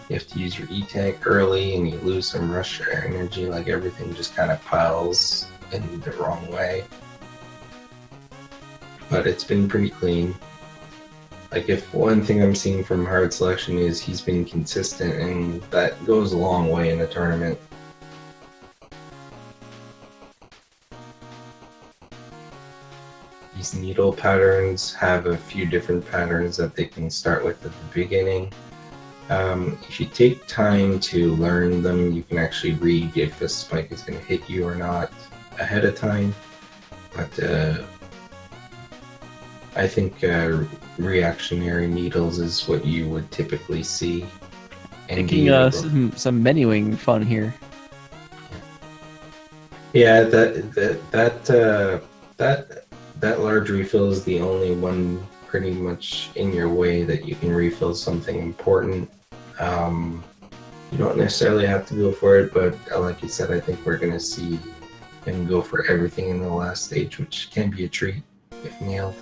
you have to use your E-tank early, and you lose some rush energy, like everything just kind of piles in the wrong way. But it's been pretty clean. Like, if one thing I'm seeing from HARDselection is he's been consistent, and that goes a long way in a tournament. These needle patterns have a few different patterns that they can start with at the beginning. If you take time to learn them, you can actually read if a spike is going to hit you or not ahead of time. But I think reactionary needles is what you would typically see. Thinking some menuing fun here. Yeah, that large refill is the only one pretty much in your way that you can refill something important. You don't necessarily have to go for it, but like you said, I think we're going to see him go for everything in the last stage, which can be a treat if nailed.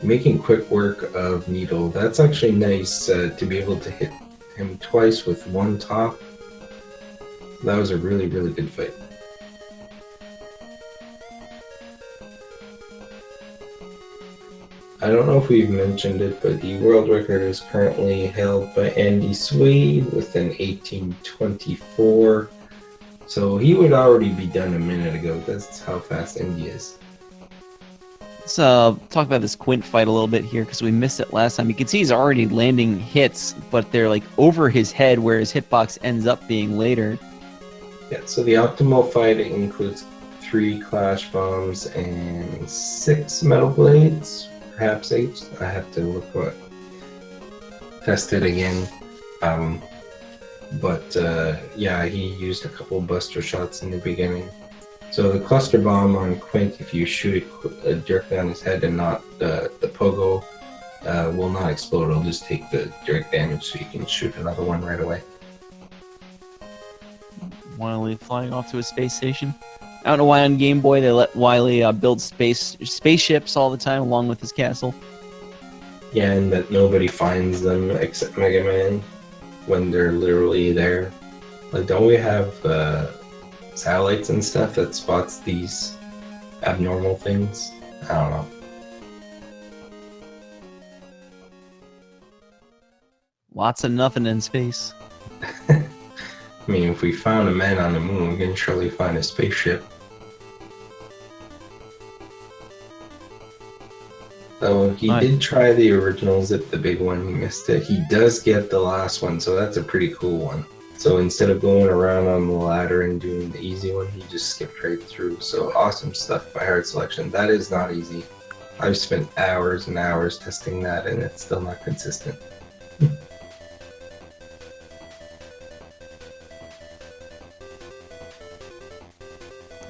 Making quick work of Needle, that's actually nice to be able to hit him twice with one top. That was a really, really good fight. I don't know if we've mentioned it, but the world record is currently held by Andy Swade with an 18:24. So he would already be done a minute ago. That's how fast Andy is. Let's talk about this Quint fight a little bit here because we missed it last time. You can see he's already landing hits, but they're like over his head where his hitbox ends up being later. Yeah, so the optimal fight includes 3 clash bombs and 6 metal blades. Perhaps 8. I have to test it again. Yeah, he used a couple buster shots in the beginning. So the cluster bomb on Quint, if you shoot it directly on his head and not the pogo, will not explode. It'll just take the direct damage, so you can shoot another one right away. Wily flying off to a space station. I don't know why on Game Boy they let Wily build spaceships all the time along with his castle. Yeah, and that nobody finds them except Mega Man when they're literally there. Like, don't we have satellites and stuff that spots these abnormal things. I don't know. Lots of nothing in space. I mean, if we found a man on the moon, we can surely find a spaceship. So he did try the original Zip, the big one. He missed it. He does get the last one, so that's a pretty cool one. So instead of going around on the ladder and doing the easy one, he just skipped right through. So awesome stuff by Hard Selection. That is not easy. I've spent hours and hours testing that, and it's still not consistent.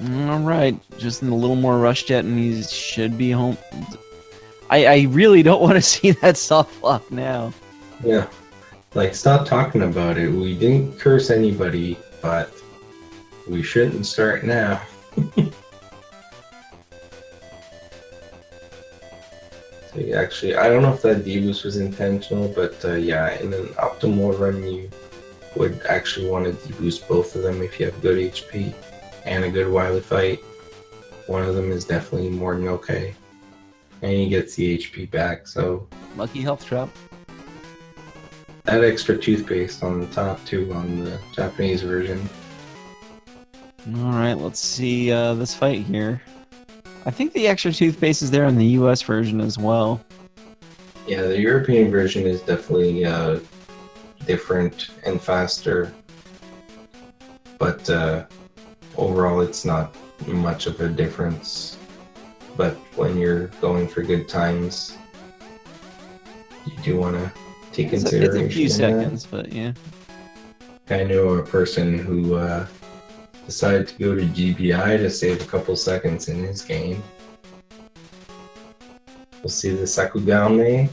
All right, just in a little more rush jet, and he should be home. I really don't want to see that soft lock now. Yeah, like stop talking about it. We didn't curse anybody, but we shouldn't start now. So actually, I don't know if that deboost was intentional, but yeah, in an optimal run, you would actually want to deboost both of them if you have good HP and a good wily fight. One of them is definitely more than okay. And he gets the HP back, so... Lucky health drop. That extra toothpaste on the top, too, on the Japanese version. Alright, let's see this fight here. I think the extra toothpaste is there in the US version as well. Yeah, the European version is definitely different and faster. But overall, it's not much of a difference. But when you're going for good times, you do want to take consideration. It's a few seconds, but yeah. I know a person who decided to go to GBI to save a couple seconds in his game. We'll see the Sakugame.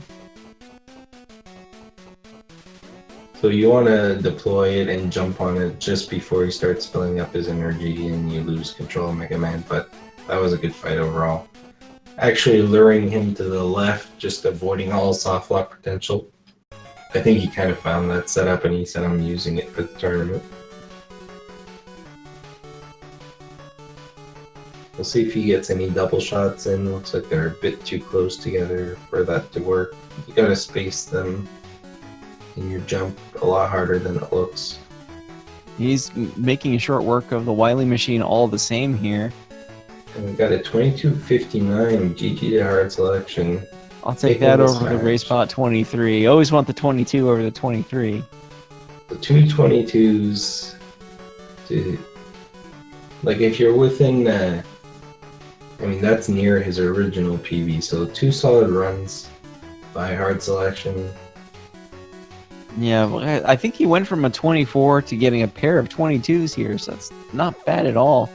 So you want to deploy it and jump on it just before he starts filling up his energy and you lose control of Mega Man, but that was a good fight overall. Actually luring him to the left, just avoiding all soft lock potential. I think he kind of found that setup and he said I'm using it for the tournament. We'll see if he gets any double shots in. Looks like they're a bit too close together for that to work. You gotta space them in your jump a lot harder than it looks. He's making a short work of the Wily machine all the same here. And we got a 22:59 GG to Hard Selection. I'll take that over the race spot 23. Always want the 22 over the 23. The 222s, like if you're within, I mean that's near his original PB, so 2 solid runs by Hard Selection. Yeah, I think he went from a 24 to getting a pair of 22s here, so that's not bad at all.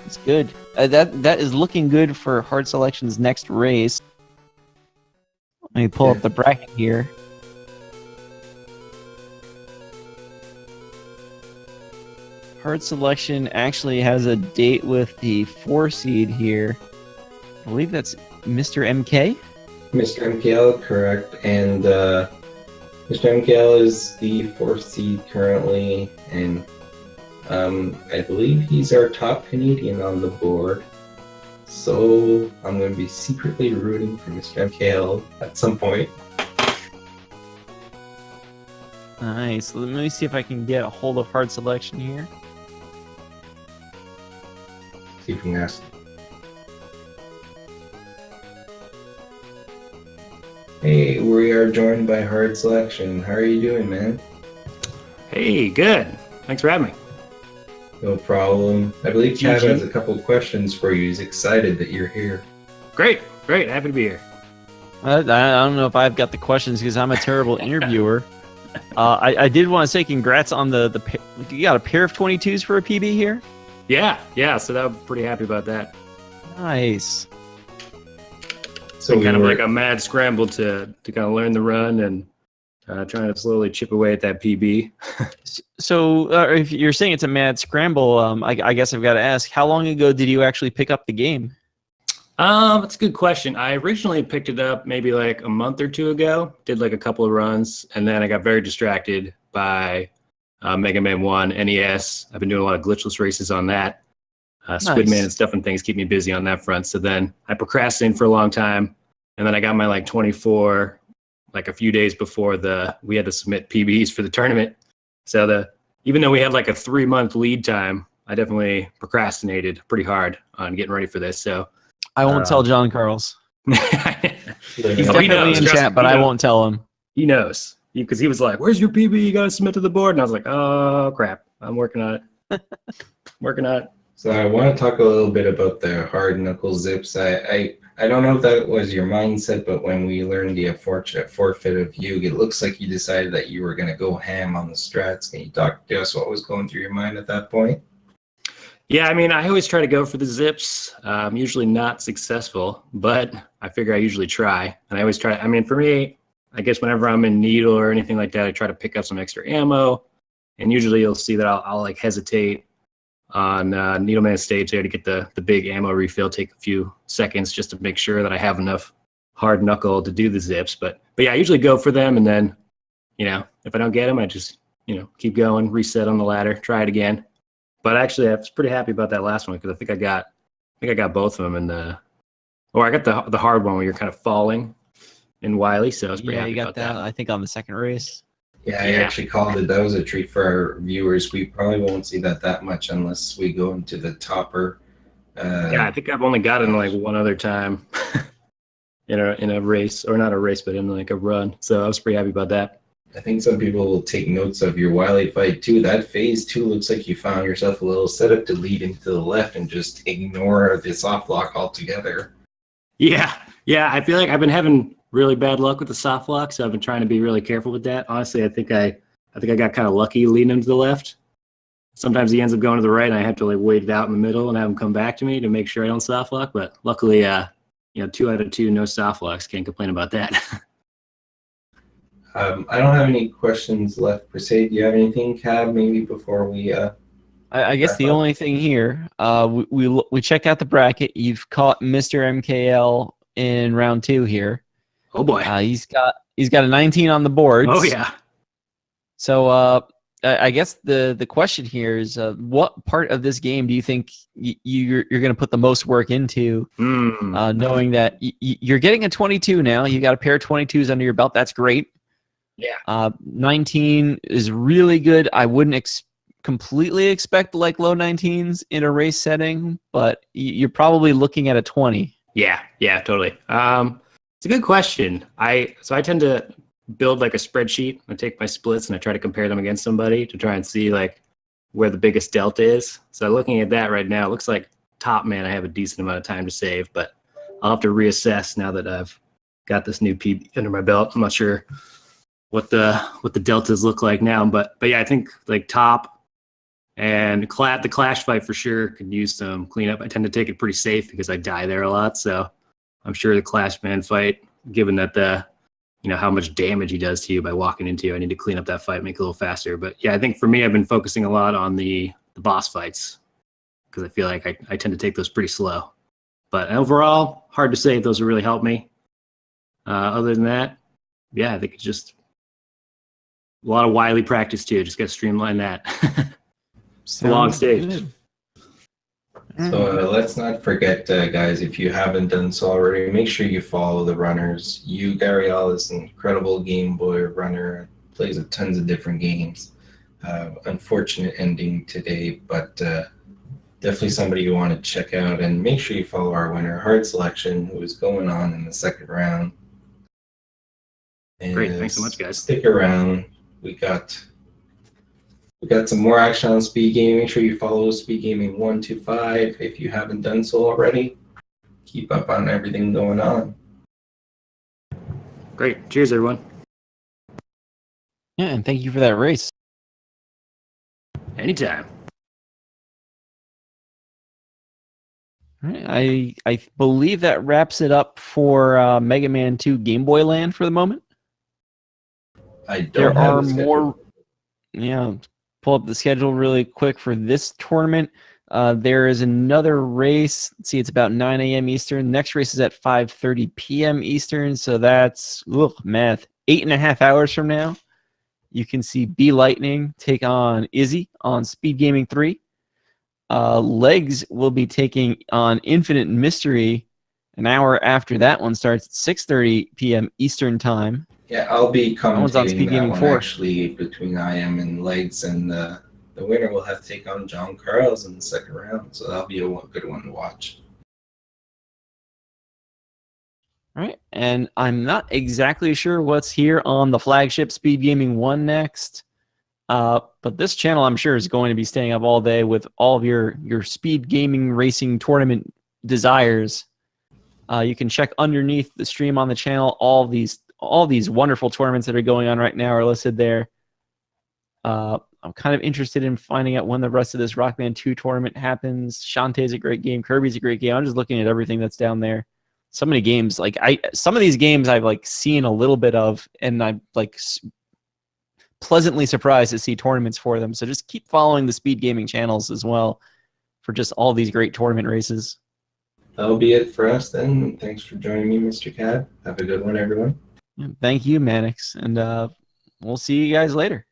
It's good. That is looking good for Hard Selection's next race. Let me pull up the bracket here. Hard Selection actually has a date with the 4 seed here. I believe that's Mr. MK? Mr. MKL, correct. And Mr. MKL is the 4th seed currently, and I believe he's our top Canadian on the board. So I'm going to be secretly rooting for Mr. MKL at some point. Nice. Let me see if I can get a hold of Hard Selection here. See if we can ask. Hey, we are joined by Hard Selection. How are you doing, man? Hey, good. Thanks for having me. No problem. I believe Chad has a couple of questions for you. He's excited that you're here. Great. Happy to be here. I don't know if I've got the questions because I'm a terrible interviewer. I did want to say congrats on the you got a pair of 22s for a PB here? Yeah. So I'm pretty happy about that. Nice. So kind of like a mad scramble to kind of learn the run and trying to slowly chip away at that PB. So if you're saying it's a mad scramble, I guess I've got to ask, how long ago did you actually pick up the game? That's a good question. I originally picked it up maybe like a month or 2 ago, did like a couple of runs, and then I got very distracted by Mega Man 1, NES. I've been doing a lot of glitchless races on that. Squid Man Nice. and stuff and things keep me busy on that front. So then I procrastinated for a long time, and then I got my like 24 like a few days before we had to submit PBs for the tournament. So even though we had like a 3-month lead time, I definitely procrastinated pretty hard on getting ready for this. So I won't tell John Carls. he's He's definitely in chat, but I won't tell him. He knows because he was like, "Where's your PB? You got to submit to the board." And I was like, "Oh crap, I'm working on it." Working on it. So I want to talk a little bit about the hard knuckle zips. I don't know if that was your mindset, but when we learned the unfortunate forfeit of Hugh, it looks like you decided that you were going to go ham on the strats. Can you talk to us what was going through your mind at that point? Yeah, I mean, I always try to go for the zips. I'm usually not successful, but I figure I usually try. And I always try. I mean, for me, I guess whenever I'm in needle or anything like that, I try to pick up some extra ammo. And usually you'll see that I'll like hesitate on Needleman stage there to get the big ammo refill, take a few seconds just to make sure that I have enough hard knuckle to do the zips. But yeah, I usually go for them, and then, if I don't get them, I just, keep going, reset on the ladder, try it again. But actually, I was pretty happy about that last one because I think I got both of them I got the hard one where you're kind of falling in Wily, so I was pretty happy you got about that. I think on the second race. Yeah, I actually called it. That was a treat for our viewers. We probably won't see that much unless we go into the topper. Yeah, I think I've only got it like one other time in a race, or not a race, but in like a run. So I was pretty happy about that. I think some people will take notes of your Wily fight too. That phase 2 looks like you found yourself a little setup to lead into the left and just ignore the soft lock altogether. Yeah, I feel like I've been having really bad luck with the soft lock, so I've been trying to be really careful with that. Honestly, I think I got kind of lucky leading him to the left. Sometimes he ends up going to the right, and I have to like wait it out in the middle and have him come back to me to make sure I don't soft lock. But luckily, 2 out of 2, no soft locks. Can't complain about that. I don't have any questions left per se. Do you have anything, Cab, maybe before we I guess wrap the up? only thing here, we checked out the bracket. You've caught Mr. MKL in round 2 here. Oh boy. He's got a 19 on the boards. Oh yeah. So I guess the question here is, what part of this game do you think you're going to put the most work into? Knowing that you're getting a 22 now, you got a pair of 22s under your belt. That's great. Yeah. 19 is really good. I wouldn't completely expect like low 19s in a race setting, but you're probably looking at a 20. Yeah, totally. It's a good question. I tend to build like a spreadsheet. I take my splits and I try to compare them against somebody to try and see like where the biggest delta is. So looking at that right now, it looks like top man I have a decent amount of time to save, but I'll have to reassess now that I've got this new PB under my belt. I'm not sure what the deltas look like now, but yeah, I think like top and the clash fight for sure could use some cleanup. I tend to take it pretty safe because I die there a lot, so I'm sure the clash man fight, given that how much damage he does to you by walking into you, I need to clean up that fight, make it a little faster. But yeah, I think for me, I've been focusing a lot on the boss fights because I feel like I tend to take those pretty slow. But overall, hard to say if those will really help me. Other than that, yeah, I think it's just a lot of Wily practice too. Just got to streamline that. It's a long stage. Good. So let's not forget, guys, if you haven't done so already, make sure you follow the runners. JuegAriel is an incredible Game Boy runner, plays tons of different games. Unfortunate ending today, but definitely somebody you want to check out. And make sure you follow our winner, HARDselection, who is going on in the second round. And Great, thanks so much, guys. Stick around. We got some more action on Speed Gaming. Make sure you follow Speed Gaming 125 if you haven't done so already. Keep up on everything going on. Great. Cheers, everyone. Yeah, and thank you for that race. Anytime. All right, I believe that wraps it up for Mega Man 2 Game Boy Land for the moment. I don't There have are a schedule. more. Yeah, pull up the schedule really quick for this tournament. There is another race. Let's see, it's about 9 a.m. Eastern. Next race is at 5:30 p.m. Eastern. So that's math. 8.5 hours from now, you can see B Lightning take on Izzy on Speed Gaming 3. Legs will be taking on Infinite Mystery an hour after that one starts at 6:30 p.m. Eastern Time. Yeah, I'll be one's on commentating Speed that Gaming one 4. actually between IM and Legs, and the winner will have to take on John Carls in the second round. So that'll be a good one to watch. All right, and I'm not exactly sure what's here on the flagship Speed Gaming 1 next. But this channel, I'm sure, is going to be staying up all day with all of your speed gaming racing tournament desires. You can check underneath the stream on the channel. All these wonderful tournaments that are going on right now are listed there. I'm kind of interested in finding out when the rest of this Rockman 2 tournament happens. Shantae's a great game. Kirby's a great game. I'm just looking at everything that's down there. So many games. Like some of these games I've like seen a little bit of, and I'm like pleasantly surprised to see tournaments for them. So just keep following the Speed Gaming channels as well for just all these great tournament races. That'll be it for us then. Thanks for joining me, Mr. Cad. Have a good one, everyone. Thank you, Mannix, and we'll see you guys later.